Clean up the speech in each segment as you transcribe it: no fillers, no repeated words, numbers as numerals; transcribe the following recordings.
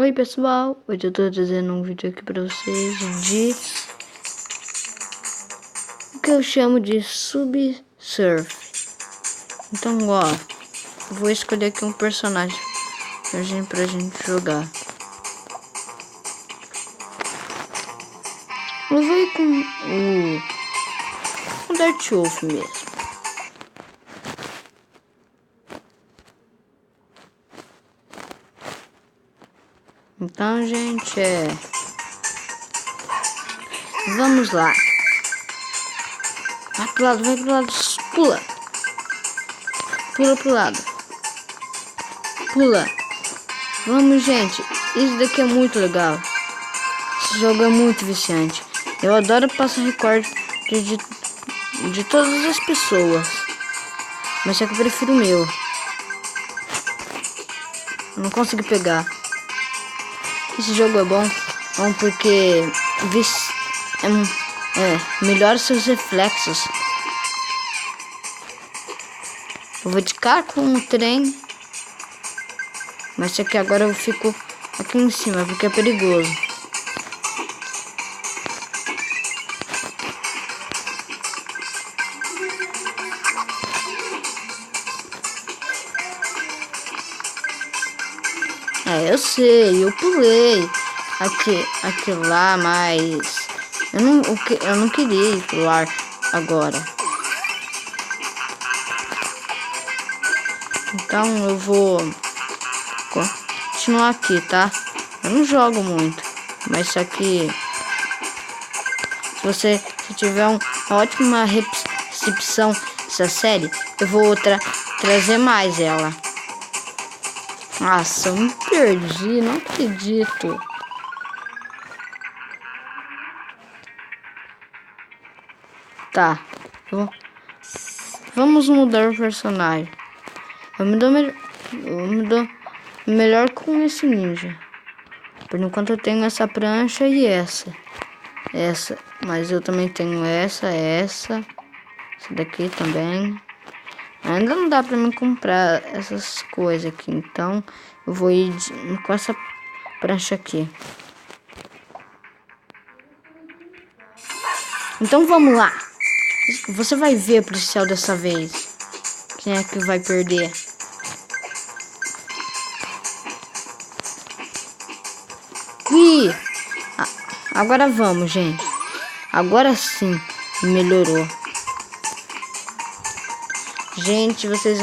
Oi pessoal, hoje eu tô trazendo um vídeo aqui pra vocês de o que eu chamo de subsurf. Então ó, vou escolher aqui um personagem pra gente jogar. Eu vou ir com o Dark Wolf mesmo. Então, gente, vamos lá. Vai pro lado, pula. Pula pro lado. Pula. Vamos, gente. Isso daqui é muito legal. Esse jogo é muito viciante. Eu adoro passar recorde de todas as pessoas. Mas é que eu prefiro o meu. Eu não consigo pegar. Esse jogo é bom porque melhora seus reflexos. Eu vou de cá com o trem, mas aqui agora eu fico aqui em cima porque é perigoso. Eu sei, eu pulei aqui lá, mas eu não queria ir pro ar agora. Então eu vou continuar aqui, tá? Eu não jogo muito, mas só que se tiver uma ótima recepção dessa série, eu vou trazer mais ela. Nossa, eu me perdi, não acredito. Tá, vamos mudar o personagem. Eu me dou melhor com esse ninja. Por enquanto eu tenho essa prancha e essa, mas eu também tenho essa daqui também. Ainda não dá pra mim comprar essas coisas aqui, então eu vou ir com essa prancha aqui. Então vamos lá. Você vai ver, policial, dessa vez quem é que vai perder. Ih! Agora vamos, gente. Agora sim melhorou. Gente, vocês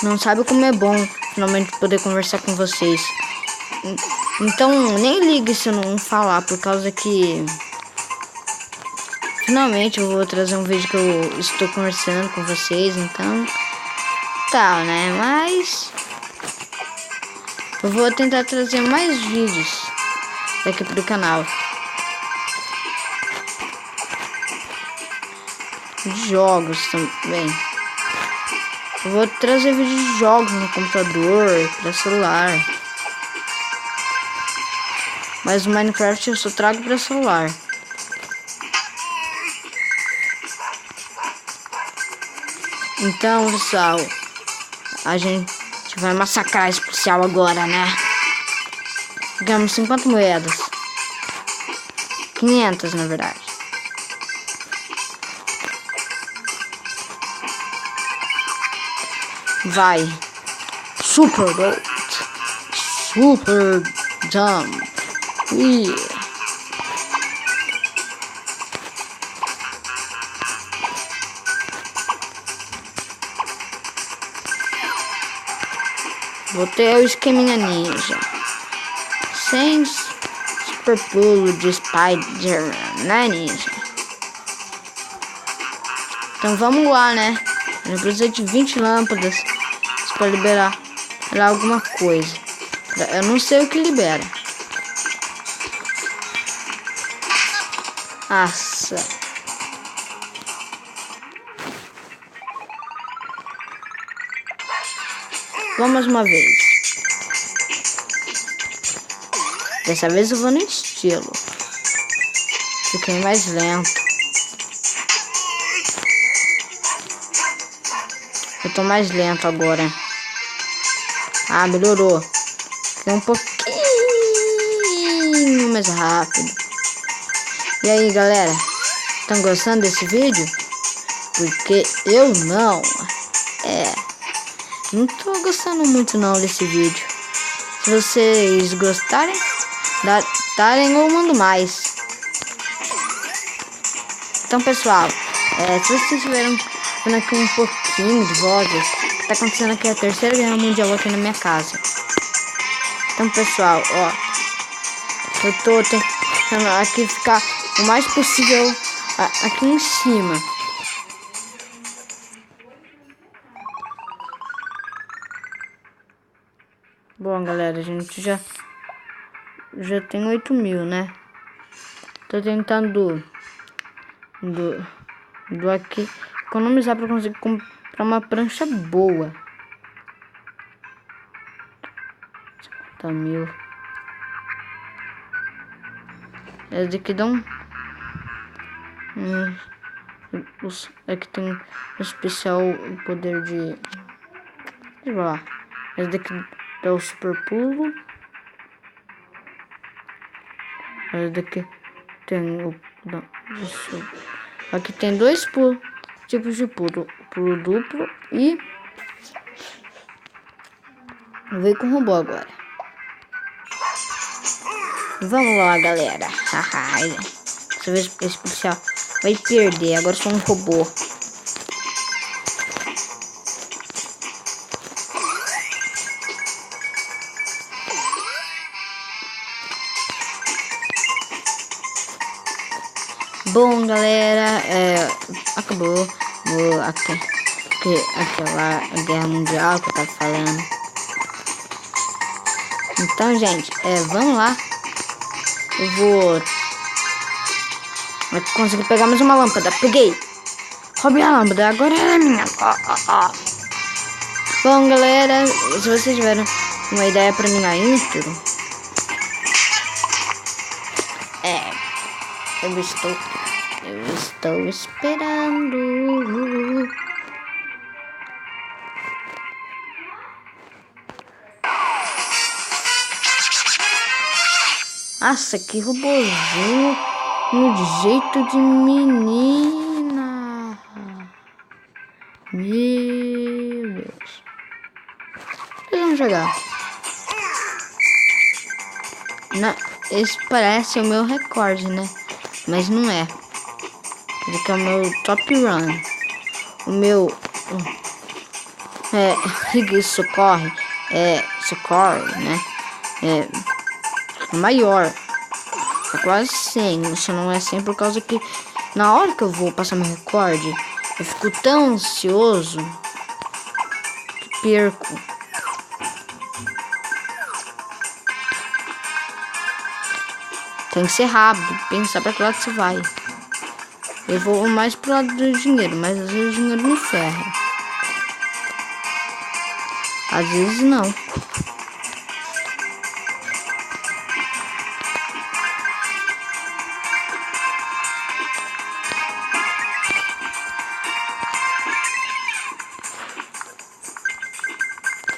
não sabem como é bom finalmente poder conversar com vocês. Então nem ligue se eu não falar, por causa que finalmente eu vou trazer um vídeo que eu estou conversando com vocês. Então tá, né? Mas eu vou tentar trazer mais vídeos daqui pro canal. De jogos também. Eu vou trazer vídeos de jogos no computador, para celular. Mas o Minecraft eu só trago para celular. Então, pessoal, a gente vai massacrar esse policial agora, né? Ganhamos 50 moedas. 500, na verdade. Vai. Super Bolt. Super Jump. Yeah. Vou ter o esqueminha ninja. Sem super pulo de Spider, né, ninja? Então vamos lá, né? Eu preciso de 20 lâmpadas para liberar alguma coisa. Eu não sei o que libera. Nossa. Vamos uma vez. Dessa vez eu vou no estilo. Fiquei mais lento. Eu tô mais lento agora. Ah, melhorou. Fiquei um pouquinho pouquinho mais rápido. E aí, galera, estão gostando desse vídeo? Porque eu não. Não tô gostando muito não desse vídeo. Se vocês gostarem, darem eu mando mais. Então, pessoal, se vocês estiveram vendo aqui um pouquinho de vozes, tá acontecendo aqui a Terceira Guerra Mundial aqui na minha casa. Então, pessoal, ó, eu tô tentando aqui ficar o mais possível aqui em cima. Bom, galera, a gente já tem 8.000, né? Tô tentando do aqui economizar para conseguir comprar uma prancha boa. 50.000. Essa daqui dá aqui tem um especial poder de lá. Essa daqui dá o super pulo. Essa daqui tem o aqui tem dois tipos de pulo duplo e veio com robô agora. Vamos lá, galera. Essa vez esse policial vai perder. Agora sou um robô. Bom, galera, acabou aquela guerra mundial que eu tava falando. Então, gente, vamos lá. Eu vou conseguir pegar mais uma lâmpada. Peguei. Roubei a lâmpada. Agora ela é minha. Bom, galera, se vocês tiverem uma ideia pra minha intro, eu estou esperando. Nossa, que robozinho no jeito de menina. Meu Deus. Vamos jogar. Não, esse parece o meu recorde, né? Mas não é. Ele que é o meu top run. O meu socorre, né? Maior. É quase 100. Isso não é 100 por causa que na hora que eu vou passar meu recorde, eu fico tão ansioso que perco. Tem que ser rápido, pensar pra que lado você vai. Eu vou mais pro lado do dinheiro, mas às vezes o dinheiro me ferra. Às vezes não.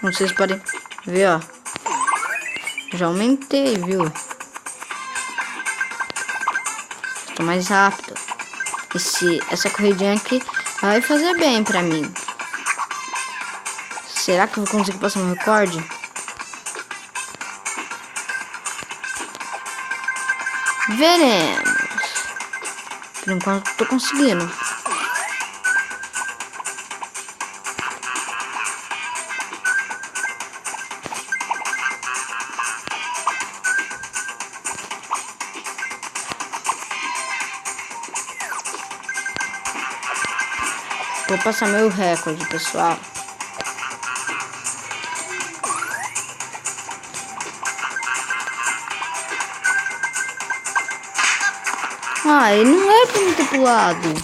Como vocês podem ver, ó. Já aumentei, viu? Estou mais rápido. Essa corridinha aqui vai fazer bem pra mim. Será que eu vou conseguir passar um recorde? Veremos. Por enquanto tô conseguindo. Vou passar meu recorde, pessoal. Ele não é pra me ter pulado.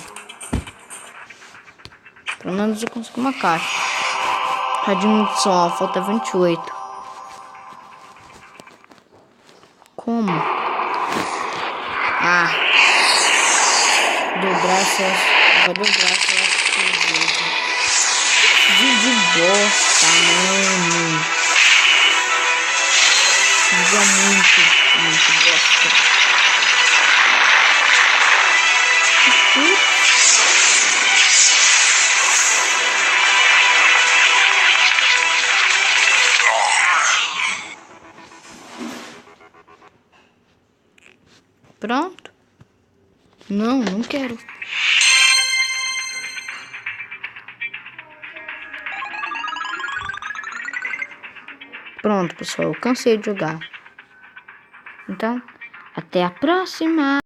Pelo menos eu consegui uma caixa. Radinho de som, falta 28. Como? Dobrar essas. Vou dobrar essas. Vídeo bosta, mano. Vídeo muito bosta. Pronto. Não, não quero. Pronto, pessoal, eu cansei de jogar. Então, até a próxima!